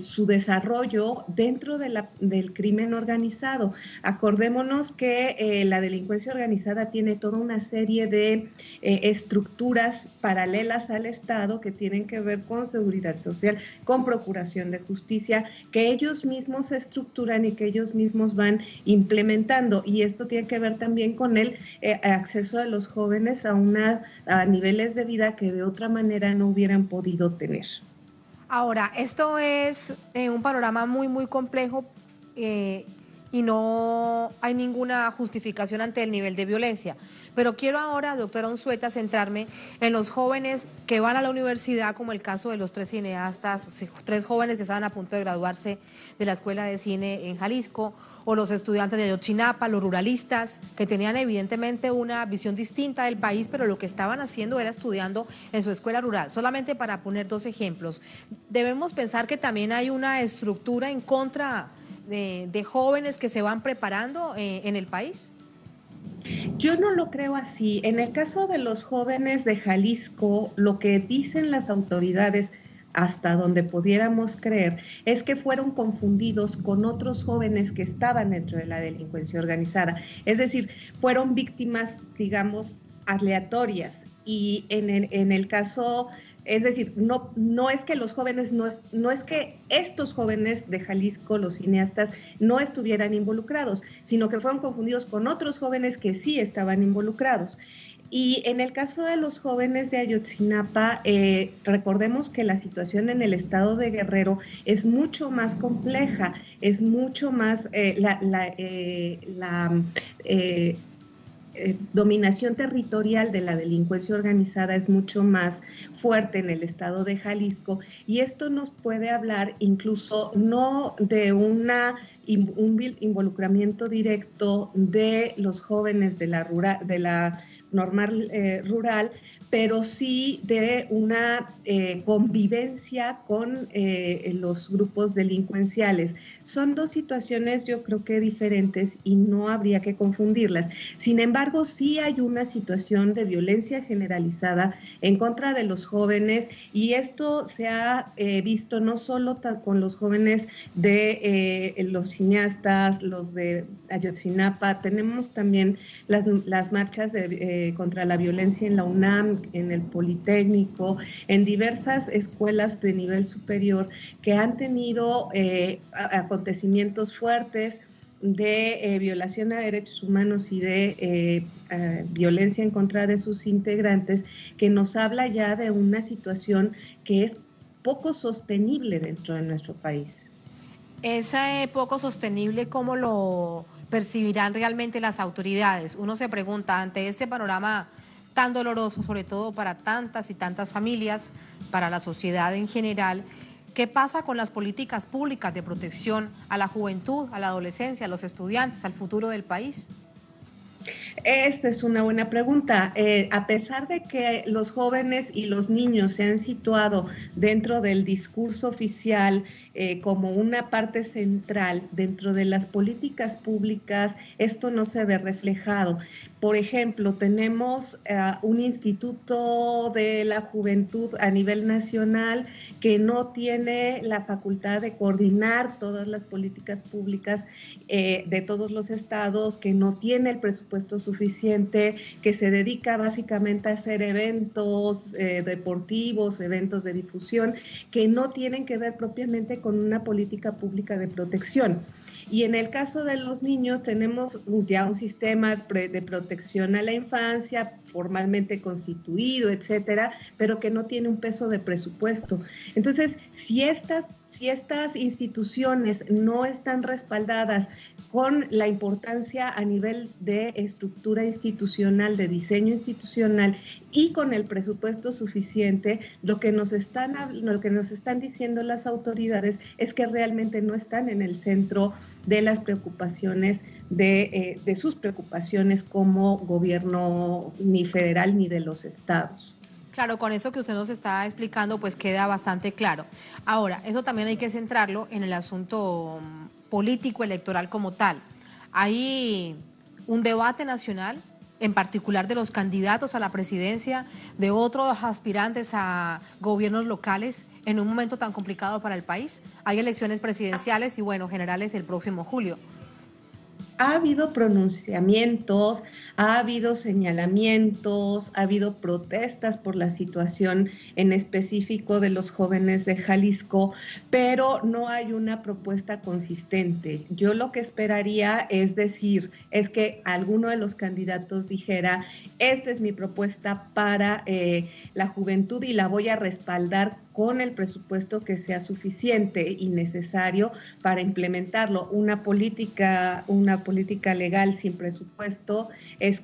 su desarrollo dentro del crimen organizado. Acordémonos que la delincuencia organizada tiene toda una serie de estructuras paralelas al Estado que tienen que ver con seguridad social, con procuración de justicia, que ellos mismos se estructuran y que ellos mismos van implementando. Y esto tiene que ver también con el acceso de los jóvenes a niveles de vida que de otra manera no hubieran podido tener. Ahora, esto es un panorama muy, muy complejo y no hay ninguna justificación ante el nivel de violencia. Pero quiero ahora, doctora Unzueta, centrarme en los jóvenes que van a la universidad, como el caso de los 3 cineastas, 3 jóvenes que estaban a punto de graduarse de la Escuela de Cine en Jalisco, o los estudiantes de Ayotzinapa, los ruralistas, que tenían evidentemente una visión distinta del país, pero lo que estaban haciendo era estudiando en su escuela rural. Solamente para poner 2 ejemplos. Debemos pensar que también hay una estructura en contra de jóvenes que se van preparando en el país. Yo no lo creo así. En el caso de los jóvenes de Jalisco, lo que dicen las autoridades, hasta donde pudiéramos creer, es que fueron confundidos con otros jóvenes que estaban dentro de la delincuencia organizada. Es decir, fueron víctimas, digamos, aleatorias. Y en el caso, es decir, no es que los jóvenes, no es que estos jóvenes de Jalisco, los cineastas, no estuvieran involucrados, sino que fueron confundidos con otros jóvenes que sí estaban involucrados. Y en el caso de los jóvenes de Ayotzinapa, recordemos que la situación en el estado de Guerrero es mucho más compleja, es mucho más dominación territorial de la delincuencia organizada es mucho más fuerte en el estado de Jalisco, y esto nos puede hablar incluso no de un involucramiento directo de los jóvenes de la normal rural, pero sí de una convivencia con los grupos delincuenciales. Son dos situaciones, yo creo que diferentes, y no habría que confundirlas. Sin embargo, sí hay una situación de violencia generalizada en contra de los jóvenes, y esto se ha visto no solo con los jóvenes de los cineastas, los de Ayotzinapa. Tenemos también las marchas contra la violencia en la UNAM, en el Politécnico, en diversas escuelas de nivel superior que han tenido acontecimientos fuertes de violación a derechos humanos y de violencia en contra de sus integrantes, que nos habla ya de una situación que es poco sostenible dentro de nuestro país. Ese poco sostenible, ¿cómo lo percibirán realmente las autoridades? Uno se pregunta, ante este panorama tan doloroso, sobre todo para tantas y tantas familias, para la sociedad en general, ¿qué pasa con las políticas públicas de protección a la juventud, a la adolescencia, a los estudiantes, al futuro del país? Esta es una buena pregunta. A pesar de que los jóvenes y los niños se han situado dentro del discurso oficial como una parte central dentro de las políticas públicas, esto no se ve reflejado. Por ejemplo, tenemos un instituto de la juventud a nivel nacional que no tiene la facultad de coordinar todas las políticas públicas de todos los estados, que no tiene el presupuesto suficiente, que se dedica básicamente a hacer eventos deportivos, eventos de difusión, que no tienen que ver propiamente con una política pública de protección. Y en el caso de los niños tenemos ya un sistema de protección a la infancia formalmente constituido, etcétera, pero que no tiene un peso de presupuesto. Entonces, si estas instituciones no están respaldadas con la importancia a nivel de estructura institucional, de diseño institucional y con el presupuesto suficiente, lo que nos están diciendo las autoridades es que realmente no están en el centro de las preocupaciones, de sus preocupaciones como gobierno ni federal ni de los estados. Claro, con eso que usted nos está explicando, pues queda bastante claro. Ahora, eso también hay que centrarlo en el asunto político electoral como tal. Hay un debate nacional, en particular de los candidatos a la presidencia, de otros aspirantes a gobiernos locales en un momento tan complicado para el país. Hay elecciones presidenciales y, bueno, generales el próximo julio. Ha habido pronunciamientos, ha habido señalamientos, ha habido protestas por la situación en específico de los jóvenes de Jalisco, pero no hay una propuesta consistente. Yo lo que esperaría es que alguno de los candidatos dijera, esta es mi propuesta para la juventud y la voy a respaldar con el presupuesto que sea suficiente y necesario para implementarlo. Una política legal sin presupuesto es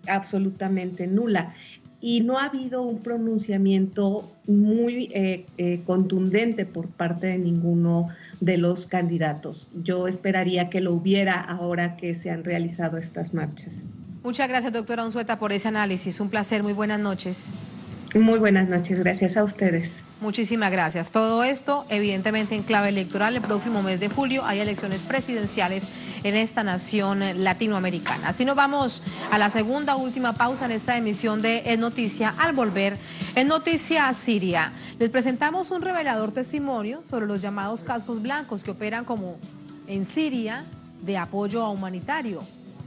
absolutamente nula. Y no ha habido un pronunciamiento muy contundente por parte de ninguno de los candidatos. Yo esperaría que lo hubiera ahora que se han realizado estas marchas. Muchas gracias, doctora Unzueta, por ese análisis. Un placer, muy buenas noches. Muy buenas noches, gracias a ustedes. Muchísimas gracias. Todo esto, evidentemente, en clave electoral. El próximo mes de julio hay elecciones presidenciales en esta nación latinoamericana. Así nos vamos a la segunda, última pausa en esta emisión de Es Noticia. Al volver, en Noticia Siria, les presentamos un revelador testimonio sobre los llamados cascos blancos que operan como en Siria de apoyo humanitario.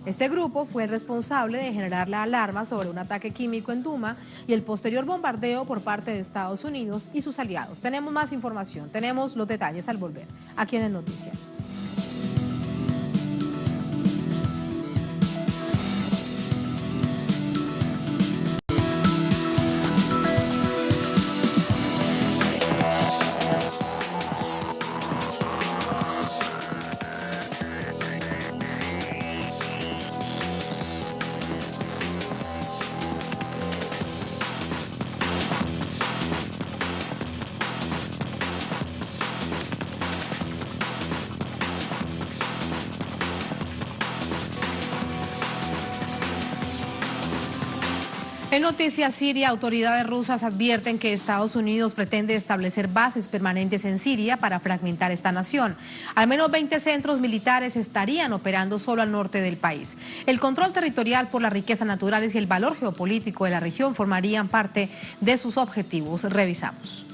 Este grupo fue el responsable de generar la alarma sobre un ataque químico en Duma y el posterior bombardeo por parte de Estados Unidos y sus aliados. Tenemos más información, tenemos los detalles al volver, aquí en Es Noticia. En noticias Siria, autoridades rusas advierten que Estados Unidos pretende establecer bases permanentes en Siria para fragmentar esta nación. Al menos 20 centros militares estarían operando solo al norte del país. El control territorial por las riquezas naturales y el valor geopolítico de la región formarían parte de sus objetivos. Revisamos.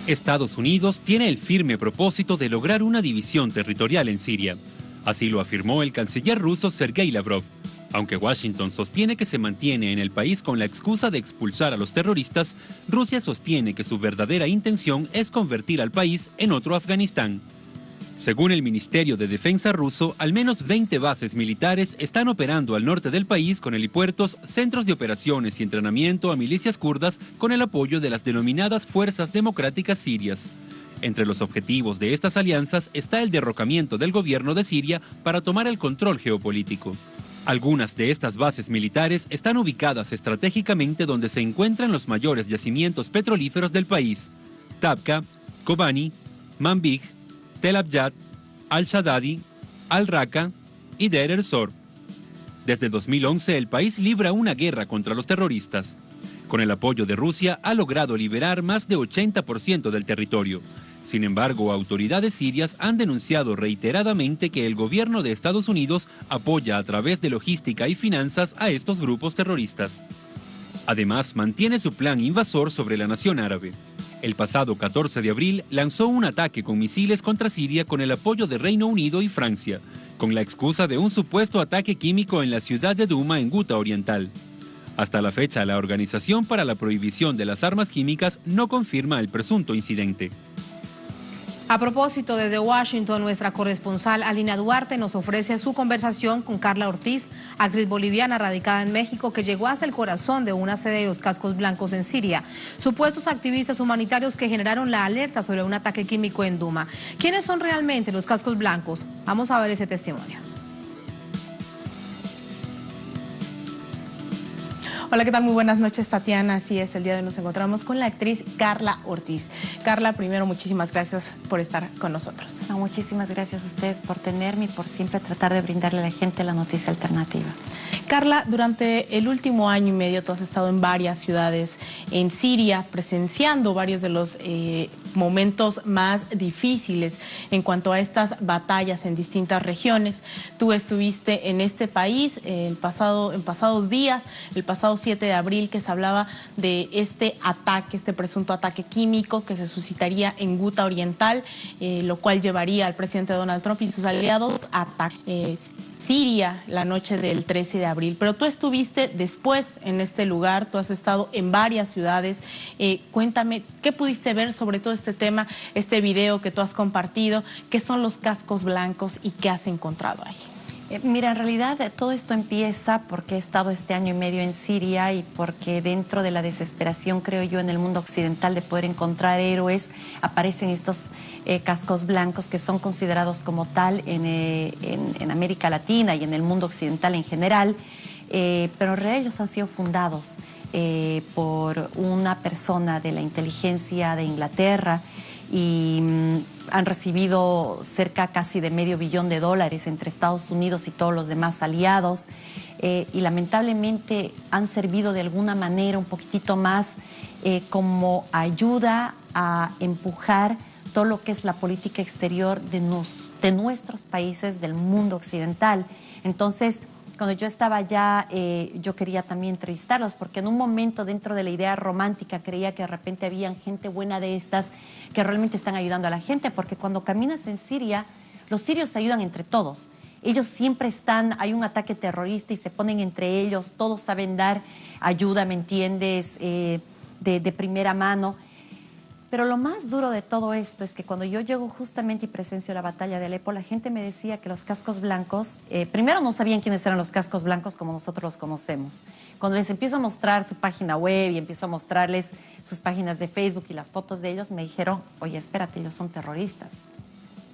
Estados Unidos tiene el firme propósito de lograr una división territorial en Siria. Así lo afirmó el canciller ruso Sergei Lavrov. Aunque Washington sostiene que se mantiene en el país con la excusa de expulsar a los terroristas, Rusia sostiene que su verdadera intención es convertir al país en otro Afganistán. Según el Ministerio de Defensa ruso, al menos 20 bases militares están operando al norte del país con helipuertos, centros de operaciones y entrenamiento a milicias kurdas con el apoyo de las denominadas Fuerzas Democráticas Sirias. Entre los objetivos de estas alianzas está el derrocamiento del gobierno de Siria para tomar el control geopolítico. Algunas de estas bases militares están ubicadas estratégicamente donde se encuentran los mayores yacimientos petrolíferos del país: Tabqa, Kobani, Manbij, Tel Abyad, Al-Shaddadi, Al-Raqqa y Deir el-Zor. Desde 2011 el país libra una guerra contra los terroristas. Con el apoyo de Rusia ha logrado liberar más de 80% del territorio. Sin embargo, autoridades sirias han denunciado reiteradamente que el gobierno de Estados Unidos apoya a través de logística y finanzas a estos grupos terroristas. Además, mantiene su plan invasor sobre la nación árabe. El pasado 14 de abril lanzó un ataque con misiles contra Siria con el apoyo de Reino Unido y Francia, con la excusa de un supuesto ataque químico en la ciudad de Douma en Guta Oriental. Hasta la fecha, la Organización para la Prohibición de las Armas Químicas no confirma el presunto incidente. A propósito, desde Washington, nuestra corresponsal Alina Duarte nos ofrece su conversación con Carla Ortiz, actriz boliviana radicada en México, que llegó hasta el corazón de una sede de los cascos blancos en Siria, supuestos activistas humanitarios que generaron la alerta sobre un ataque químico en Douma. ¿Quiénes son realmente los cascos blancos? Vamos a ver ese testimonio. Hola, ¿qué tal? Muy buenas noches, Tatiana. Así es, el día de hoy nos encontramos con la actriz Carla Ortiz. Carla, primero, muchísimas gracias por estar con nosotros. No, muchísimas gracias a ustedes por tenerme y por siempre tratar de brindarle a la gente la noticia alternativa. Carla, durante el último año y medio tú has estado en varias ciudades en Siria, presenciando varios de los momentos más difíciles en cuanto a estas batallas en distintas regiones. Tú estuviste en este país en pasados días, el pasado 7 de abril, que se hablaba de este ataque, este presunto ataque químico que se suscitaría en Guta Oriental, lo cual llevaría al presidente Donald Trump y sus aliados a atacar Siria la noche del 13 de abril. Pero tú estuviste después en este lugar, tú has estado en varias ciudades. Cuéntame, ¿qué pudiste ver sobre todo este tema, este video que tú has compartido? ¿Qué son los cascos blancos y qué has encontrado ahí? Mira, en realidad todo esto empieza porque he estado este año y medio en Siria y porque dentro de la desesperación, creo yo, en el mundo occidental de poder encontrar héroes, aparecen estos cascos blancos que son considerados como tal en América Latina y en el mundo occidental en general, pero en realidad ellos han sido fundados por una persona de la inteligencia de Inglaterra y han recibido cerca casi de $500 millones entre Estados Unidos y todos los demás aliados y lamentablemente han servido de alguna manera un poquitito más como ayuda a empujar todo lo que es la política exterior de nuestros países del mundo occidental. Entonces, cuando yo estaba allá, yo quería también entrevistarlos, porque en un momento dentro de la idea romántica creía que de repente había gente buena de estas que realmente están ayudando a la gente, porque cuando caminas en Siria, los sirios se ayudan entre todos. Ellos siempre están, hay un ataque terrorista y se ponen entre ellos, todos saben dar ayuda, ¿me entiendes?, de primera mano. Pero lo más duro de todo esto es que cuando yo llego justamente y presencio la batalla de Alepo, la gente me decía que los cascos blancos, primero no sabían quiénes eran los cascos blancos como nosotros los conocemos. Cuando les empiezo a mostrar su página web y empiezo a mostrarles sus páginas de Facebook y las fotos de ellos, me dijeron, oye, espérate, ellos son terroristas.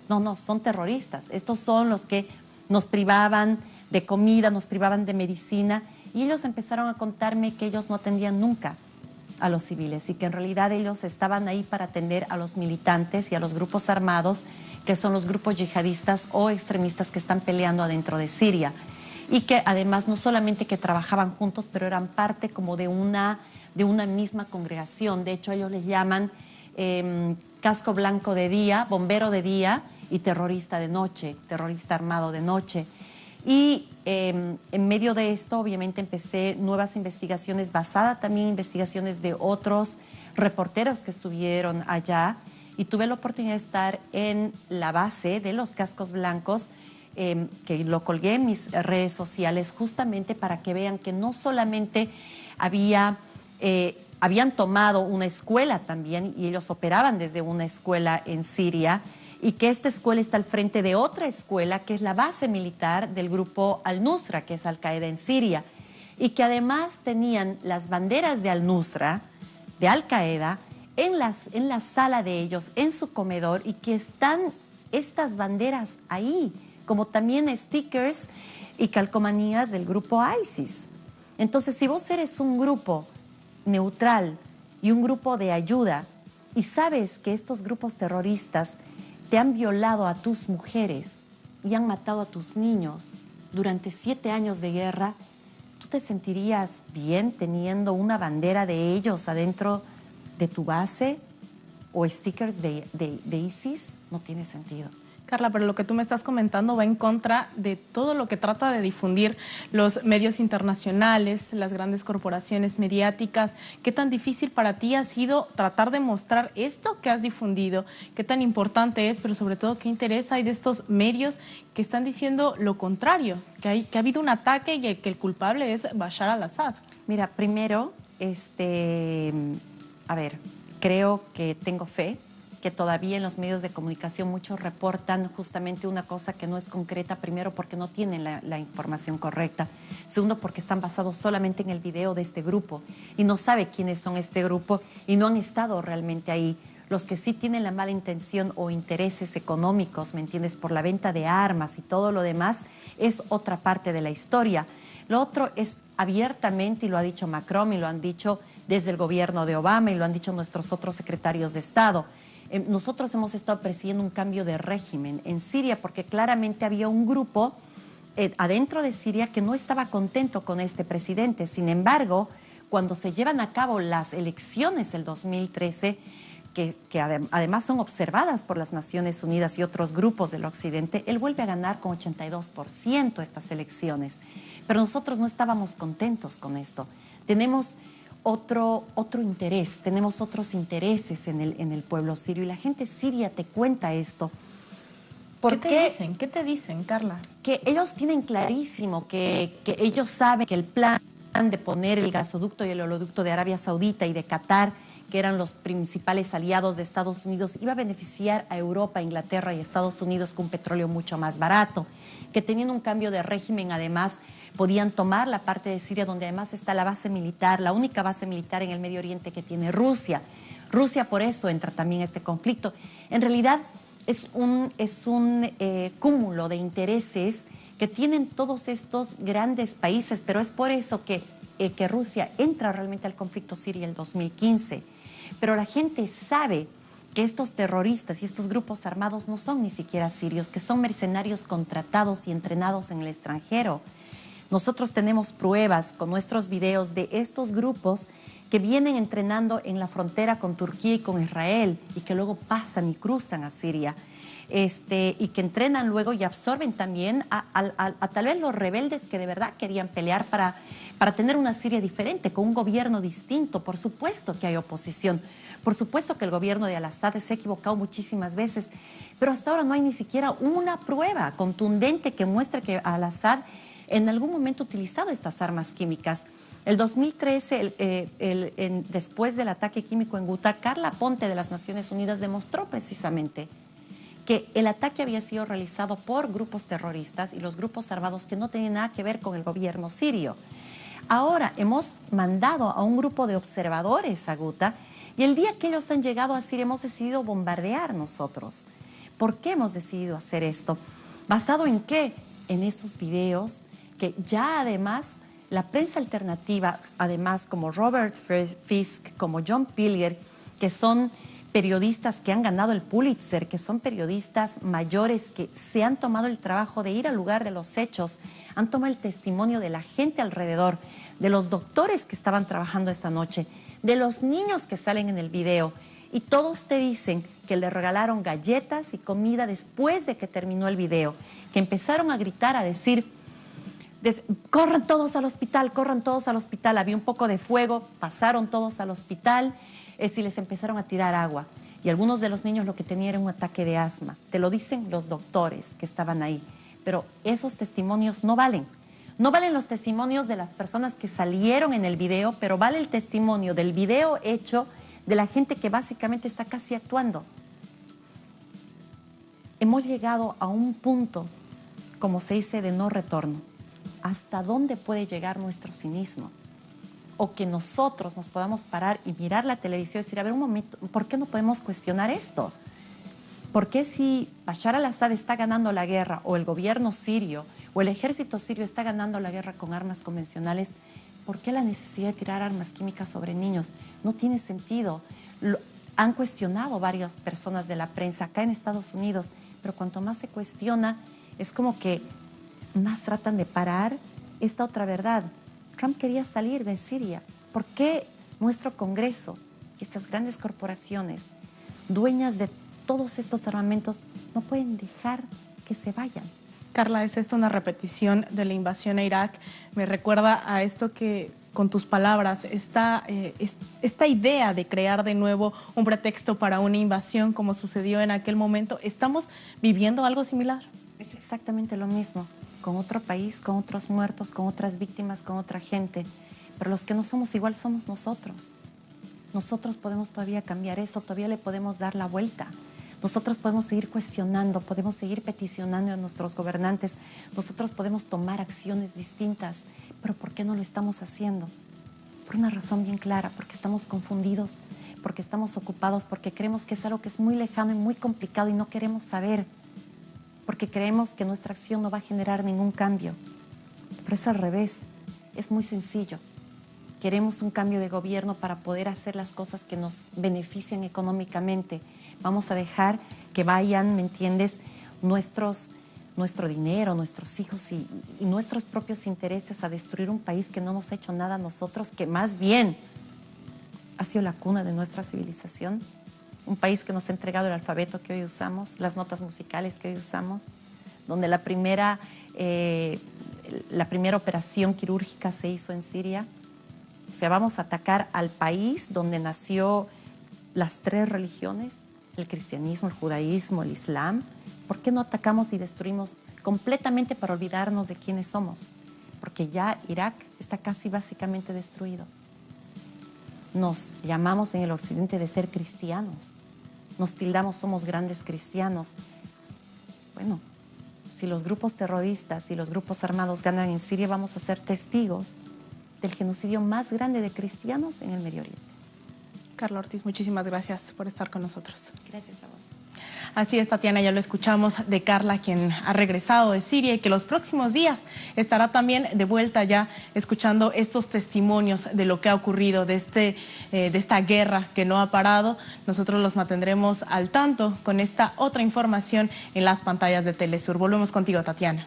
No, son terroristas. Estos son los que nos privaban de comida, nos privaban de medicina, y ellos empezaron a contarme que ellos no atendían nunca a los civiles y que en realidad ellos estaban ahí para atender a los militantes y a los grupos armados, que son los grupos yihadistas o extremistas que están peleando adentro de Siria. y que además no solamente que trabajaban juntos, pero eran parte como de una misma congregación. De hecho, ellos les llaman casco blanco de día, bombero de día y terrorista de noche, terrorista armado de noche. Y en medio de esto, obviamente, empecé nuevas investigaciones basadas también en investigaciones de otros reporteros que estuvieron allá, y tuve la oportunidad de estar en la base de los cascos blancos, que lo colgué en mis redes sociales justamente para que vean que no solamente habían tomado una escuela también, y ellos operaban desde una escuela en Siria, y que esta escuela está al frente de otra escuela que es la base militar del grupo Al-Nusra, que es Al-Qaeda en Siria, y que además tenían las banderas de Al-Nusra, de Al-Qaeda, en la sala de ellos, en su comedor, y que están estas banderas ahí, como también stickers y calcomanías del grupo ISIS. Entonces, si vos eres un grupo neutral y un grupo de ayuda, y sabes que estos grupos terroristas te han violado a tus mujeres y han matado a tus niños durante 7 años de guerra, ¿tú te sentirías bien teniendo una bandera de ellos adentro de tu base o stickers de ISIS? No tiene sentido. Carla, pero lo que tú me estás comentando va en contra de todo lo que trata de difundir los medios internacionales, las grandes corporaciones mediáticas. ¿Qué tan difícil para ti ha sido tratar de mostrar esto que has difundido? ¿Qué tan importante es? Pero sobre todo, ¿qué interés hay de estos medios que están diciendo lo contrario? Que ha habido un ataque y que el culpable es Bashar al-Assad. Mira, primero, creo que tengo fe que todavía en los medios de comunicación muchos reportan justamente una cosa que no es concreta, primero porque no tienen la información correcta, segundo porque están basados solamente en el video de este grupo y no sabe quiénes son este grupo y no han estado realmente ahí. Los que sí tienen la mala intención o intereses económicos, ¿me entiendes?, por la venta de armas y todo lo demás, es otra parte de la historia. Lo otro es abiertamente, y lo ha dicho Macron y lo han dicho desde el gobierno de Obama y lo han dicho nuestros otros secretarios de Estado. Nosotros hemos estado persiguiendo un cambio de régimen en Siria porque claramente había un grupo adentro de Siria que no estaba contento con este presidente. Sin embargo, cuando se llevan a cabo las elecciones del 2013, que además son observadas por las Naciones Unidas y otros grupos del Occidente, él vuelve a ganar con 82% estas elecciones. Pero nosotros no estábamos contentos con esto. Tenemos otro interés, tenemos otros intereses en el pueblo sirio, y la gente siria te cuenta esto. ¿Qué te dicen, Carla? Que ellos tienen clarísimo que ellos saben que el plan de poner el gasoducto y el oleoducto de Arabia Saudita y de Qatar, que eran los principales aliados de Estados Unidos, iba a beneficiar a Europa, Inglaterra y Estados Unidos con un petróleo mucho más barato, que teniendo un cambio de régimen además podían tomar la parte de Siria donde además está la base militar, la única base militar en el Medio Oriente que tiene Rusia. Rusia por eso entra también a este conflicto. En realidad es un cúmulo de intereses que tienen todos estos grandes países, pero es por eso que Rusia entra realmente al conflicto sirio en el 2015. Pero la gente sabe que estos terroristas y estos grupos armados no son ni siquiera sirios, que son mercenarios contratados y entrenados en el extranjero. Nosotros tenemos pruebas con nuestros videos de estos grupos que vienen entrenando en la frontera con Turquía y con Israel y que luego pasan y cruzan a Siria. Y que entrenan luego y absorben también a tal vez los rebeldes que de verdad querían pelear para tener una Siria diferente, con un gobierno distinto. Por supuesto que hay oposición, por supuesto que el gobierno de Al-Assad se ha equivocado muchísimas veces, pero hasta ahora no hay ni siquiera una prueba contundente que muestre que Al-Assad en algún momento ha utilizado estas armas químicas. El 2013, después del ataque químico en Ghouta, Carla Ponte de las Naciones Unidas demostró precisamente que el ataque había sido realizado por grupos terroristas y los grupos armados que no tenían nada que ver con el gobierno sirio. Ahora hemos mandado a un grupo de observadores a Ghouta y el día que ellos han llegado a Siria hemos decidido bombardear nosotros. ¿Por qué hemos decidido hacer esto? ¿Basado en qué? En esos videos que ya además la prensa alternativa, además como Robert Fisk, como John Pilger, que son periodistas que han ganado el Pulitzer, que son periodistas mayores que se han tomado el trabajo de ir al lugar de los hechos, han tomado el testimonio de la gente alrededor, de los doctores que estaban trabajando esta noche, de los niños que salen en el video, y todos te dicen que le regalaron galletas y comida después de que terminó el video, que empezaron a gritar, a decir, corran todos al hospital, corran todos al hospital. Había un poco de fuego, pasaron todos al hospital, y les empezaron a tirar agua. Y algunos de los niños lo que tenían era un ataque de asma. Te lo dicen los doctores que estaban ahí. Pero esos testimonios no valen. No valen los testimonios de las personas que salieron en el video, pero vale el testimonio del video hecho de la gente que básicamente está casi actuando. Hemos llegado a un punto, como se dice, de no retorno. ¿Hasta dónde puede llegar nuestro cinismo? O que nosotros nos podamos parar y mirar la televisión y decir, a ver un momento, ¿por qué no podemos cuestionar esto? ¿Por qué si Bashar al-Assad está ganando la guerra, o el gobierno sirio, o el ejército sirio está ganando la guerra con armas convencionales, ¿por qué la necesidad de tirar armas químicas sobre niños? No tiene sentido. Han cuestionado varias personas de la prensa acá en Estados Unidos, pero cuanto más se cuestiona, es como que más tratan de parar esta otra verdad. Trump quería salir de Siria. ¿Por qué nuestro Congreso y estas grandes corporaciones, dueñas de todos estos armamentos, no pueden dejar que se vayan? Carla, ¿es esto una repetición de la invasión a Irak? Me recuerda a esto que, con tus palabras, esta idea de crear de nuevo un pretexto para una invasión como sucedió en aquel momento. ¿Estamos viviendo algo similar? Es exactamente lo mismo, con otro país, con otros muertos, con otras víctimas, con otra gente. Pero los que no somos igual somos nosotros. Nosotros podemos todavía cambiar esto, todavía le podemos dar la vuelta. Nosotros podemos seguir cuestionando, podemos seguir peticionando a nuestros gobernantes. Nosotros podemos tomar acciones distintas. Pero ¿por qué no lo estamos haciendo? Por una razón bien clara, porque estamos confundidos, porque estamos ocupados, porque creemos que es algo que es muy lejano y muy complicado y no queremos saber. Porque creemos que nuestra acción no va a generar ningún cambio. Pero es al revés, es muy sencillo. Queremos un cambio de gobierno para poder hacer las cosas que nos beneficien económicamente. Vamos a dejar que vayan, ¿me entiendes?, nuestro dinero, nuestros hijos y nuestros propios intereses a destruir un país que no nos ha hecho nada a nosotros, que más bien ha sido la cuna de nuestra civilización. Un país que nos ha entregado el alfabeto que hoy usamos, las notas musicales que hoy usamos, donde la primera operación quirúrgica se hizo en Siria. O sea, vamos a atacar al país donde nació las tres religiones, el cristianismo, el judaísmo, el islam. ¿Por qué no atacamos y destruimos completamente para olvidarnos de quiénes somos? Porque ya Irak está casi básicamente destruido. Nos llamamos en el occidente de ser cristianos. Nos tildamos, somos grandes cristianos. Bueno, si los grupos terroristas y los grupos armados ganan en Siria, vamos a ser testigos del genocidio más grande de cristianos en el Medio Oriente. Carla Ortiz, muchísimas gracias por estar con nosotros. Gracias a vos. Así es, Tatiana, ya lo escuchamos de Carla, quien ha regresado de Siria y que los próximos días estará también de vuelta ya escuchando estos testimonios de lo que ha ocurrido, de esta guerra que no ha parado. Nosotros los mantendremos al tanto con esta otra información en las pantallas de Telesur. Volvemos contigo, Tatiana.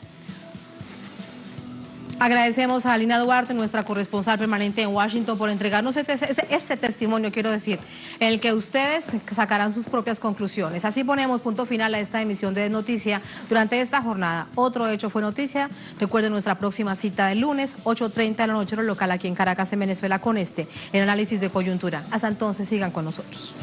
Agradecemos a Alina Duarte, nuestra corresponsal permanente en Washington, por entregarnos este testimonio, quiero decir, en el que ustedes sacarán sus propias conclusiones. Así ponemos punto final a esta emisión de Noticia durante esta jornada. Otro hecho fue noticia. Recuerden nuestra próxima cita del lunes, 8:30 de la noche, hora local aquí en Caracas, en Venezuela, con el análisis de coyuntura. Hasta entonces, sigan con nosotros.